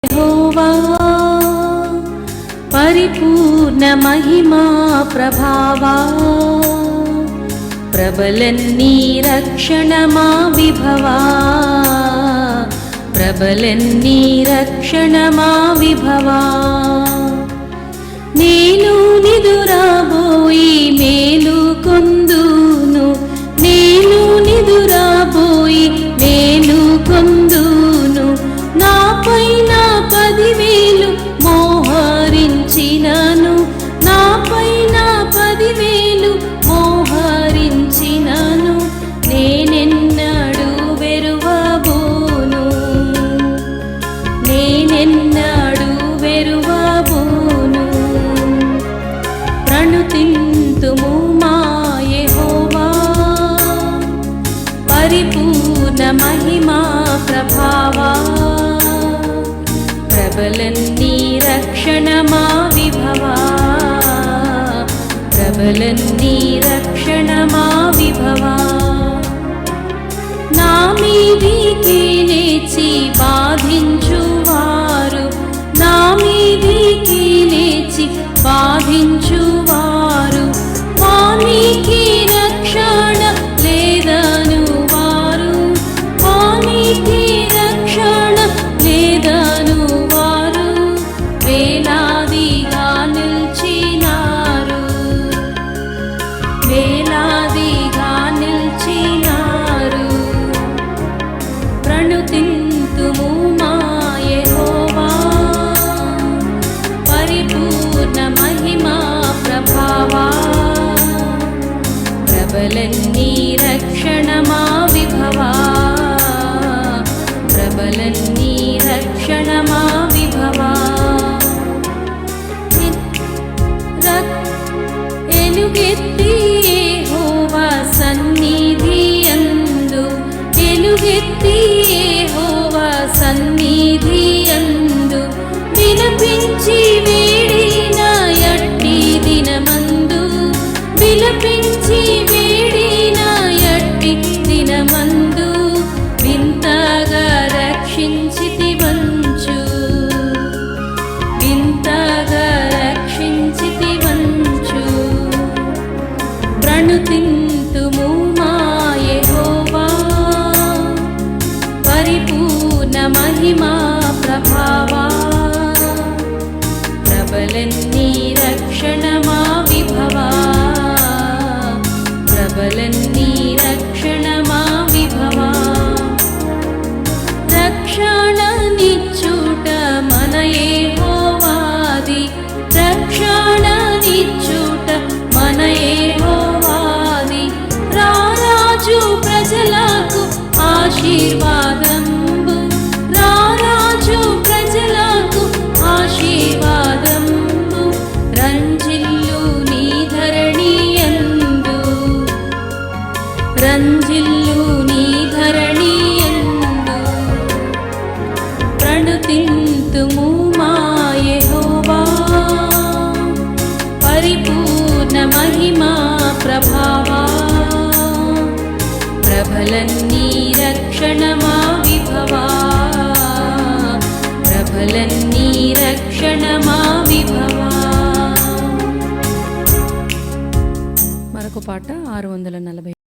యెహోవా పరిపూర్ణ మహిమా ప్రభావా ప్రబలన్నీ రక్షణ మా విభవా ప్రబలన్నీ రక్షణ మా విభవా నేను నిదురాబోయి మేలు కొందును నేను నిదురాబోయి మేలు కొందును నాపైన 10,000 మోహరించినను నాపైన 10,000 మోహరించినను నేనెన్నడూ వెరువబోను నేనెన్నడూ వెరువబోను ప్రణుతింతుము మా యెహోవా పరిపూర్ణ మహిమా ప్రభావా ప్రబలన్నీ రక్షణ మా విభవా ప్రబలన్నీ రక్షణ మా విభవా నా మీదికి లేచి బాధించువారు నా మీదికి లేచి బాధించువారు వానికి రక్షణ లేదను వారు వానికి రక్షణ లేదను వారు వేలాదిగా నిలిచినారు వేలాదిగా నిలిచినారు ప్రణుతింతుము మా యెహోవా పరిపూర్ణ మహిమా ప్రభావా ప్రబలన్నీ రక్షణ మా విభవా ప్రబలన్నీ రక్షణ మా విభవా ఎలుగెత్తి యెహోవా సన్నిధియందు ఎలుగెత్తి యెహోవా సన్నిధియందు విలపించి వేడిన ఎట్టి దినమందు విలపించి వేడిన ఎట్టి దినమందు వింతగా రక్షించితివంచు వింతగా రక్షించితివంచు ప్రణుతింతుము మా యెహోవా పరిపూర్ణ మహిమా ప్రభావా ప్రబలన్నీ రక్షణ మా విభవా ప్రబలన్నీ రక్షణ మా విభవా రక్షణ నిచ్చుట మన యెహోవాది రక్షణ నిచ్చుట మన యెహోవాది రారాజు ప్రజలకు ఆశీర్వాదంబు రారాజు ప్రజలకు ఆశీర్వాదంబు రంజిల్లు నీ ధరణియందు రంజిల్లు నీ ధరణియందు ప్రణుతింతుము మా యెహోవా పరిపూర్ణ మహిమా ప్రభావా ప్రబలన్నీ రక్షణ మా విభవా ప్రబలన్నీ రక్షణ మా విభవా మరొక పాట 640